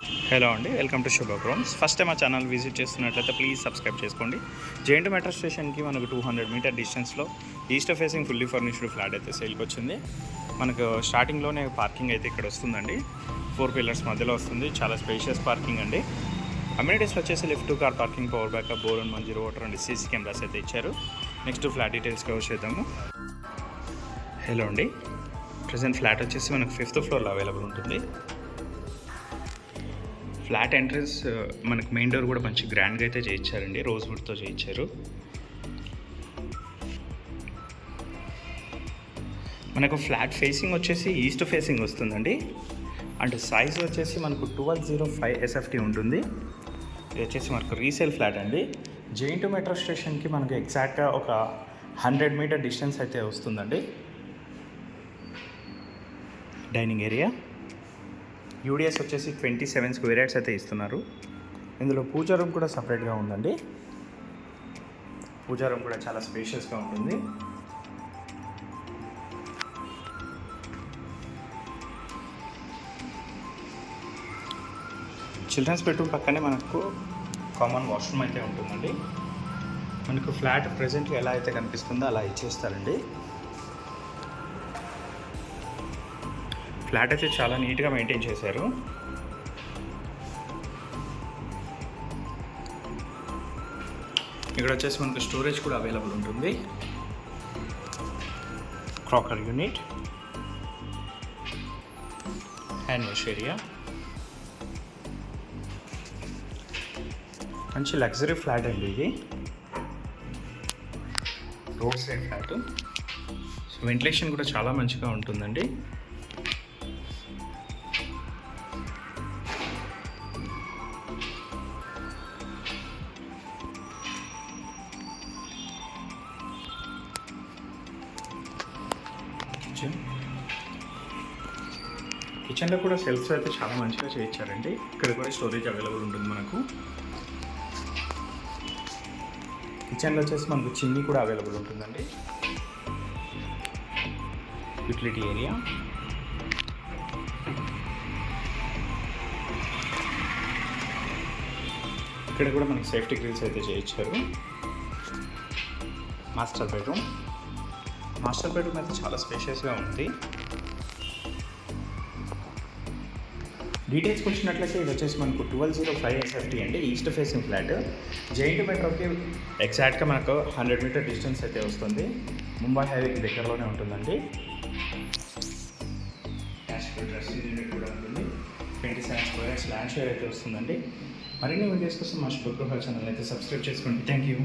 Hello అండి, welcome to శుభ grounds. First time మా ఛానల్ విజిట్ చేస్తున్నట్లయితే ప్లీజ్ సబ్స్క్రైబ్ చేసుకోండి. జేఎన్టీ మెట్రో స్టేషన్కి మనకు 200 మీటర్ డిస్టెన్స్లో east facing fully furnished flat అయితే సేల్కి వచ్చింది. మనకు స్టార్టింగ్లోనే పార్కింగ్ అయితే ఇక్కడ వస్తుందండి. 4 పిల్లర్స్ మధ్యలో వస్తుంది. చాలా స్పేషియస్ పార్కింగ్ అండి. అమ్యూనిటీస్ వచ్చేసి lift, car parking, power backup, bore and 1 water and CC cameras అయితే ఇచ్చారు. నెక్స్ట్ ఫ్లాట్ డీటెయిల్స్ కవర్ చేద్దాము. హలో అండి, ప్రజెంట్ ఫ్లాట్ వచ్చేసి మనకు 5th ఫ్లోర్లో అవైలబుల్ ఉంటుంది. ఫ్లాట్ ఎంట్రన్స్ మనకు మెయిన్ డోర్ కూడా మంచి గ్రాండ్గా అయితే చేయించారండి, రోజ్ వుడ్తో చేయించారు. మనకు ఫ్లాట్ ఫేసింగ్ వచ్చేసి ఈస్ట్ ఫేసింగ్ వస్తుందండి. అండ్ సైజ్ వచ్చేసి మనకు 1205 SFT ఉంటుంది. ఇది వచ్చేసి మనకు రీసేల్ ఫ్లాట్ అండి. జేఎన్టీ మెట్రో స్టేషన్కి మనకు ఎగ్జాక్ట్గా ఒక 100 మీటర్ డిస్టెన్స్ అయితే వస్తుందండి. డైనింగ్ ఏరియా యూడిఎస్ వచ్చేసి 27 స్క్వేర్ యార్డ్స్ అయితే ఇస్తున్నారు. ఇందులో పూజా రూమ్ కూడా సపరేట్గా ఉందండి. పూజా రూమ్ కూడా చాలా స్పేషియస్గా ఉంటుంది. చిల్డ్రన్స్ బెడ్రూమ్ పక్కనే మనకు కామన్ వాష్రూమ్ అయితే ఉంటుందండి. మనకు ఫ్లాట్ ప్రజెంట్గా ఎలా అయితే కనిపిస్తుందో అలా ఇచ్చేస్తారండి. ఫ్లాట్ అయితే చాలా నీట్గా మెయింటైన్ చేశారు. ఇక్కడ వచ్చేసి మనకు స్టోరేజ్ కూడా అవైలబుల్ ఉంటుంది. Cracker unit, hand wash area, మంచి లగ్జరీ ఫ్లాట్ అండి ఇది. రోడ్ సైడ్ ఫ్లాట్, వెంటిలేషన్ కూడా చాలా మంచిగా ఉంటుందండి. కిచెన్లో కూడా సెల్ఫ్స్ అయితే చాలా మంచిగా చేయించారండి. ఇక్కడ కూడా స్టోరేజ్ అవైలబుల్ ఉంటుంది మనకు. కిచెన్లో వచ్చేసి మనకు చిమ్నీ కూడా అవైలబుల్ ఉంటుందండి. యూటిలిటీ ఏరియా, ఇక్కడ కూడా మనకి సేఫ్టీ గ్రిల్స్ అయితే చేయించారు. మాస్టర్ బెడ్రూమ్ అయితే చాలా స్పేషియస్గా ఉంది. డీటెయిల్స్కి వచ్చినట్లయితే ఇది వచ్చేసి మనకు 1205 SFT అండి, ఈస్ట్ ఫేసింగ్ ఫ్లాట్. జేఎన్టీ మెట్రోకి ఎగ్జాక్ట్గా మనకు 100 మీటర్ డిస్టెన్స్ అయితే వస్తుంది. ముంబై హైవేకి దగ్గరలోనే ఉంటుందండి. క్యాష్ డ్రెస్సింగ్ యూనిట్ కూడా ఉంటుంది. 27 స్క్వేర్ యార్డ్స్ ల్యాండ్ షేర్ అయితే వస్తుందండి. మరిన్ని వీడియోస్ కోసం మా శుభగృహ ఛానల్ అయితే సబ్స్క్రైబ్ చేసుకోండి. Thank you.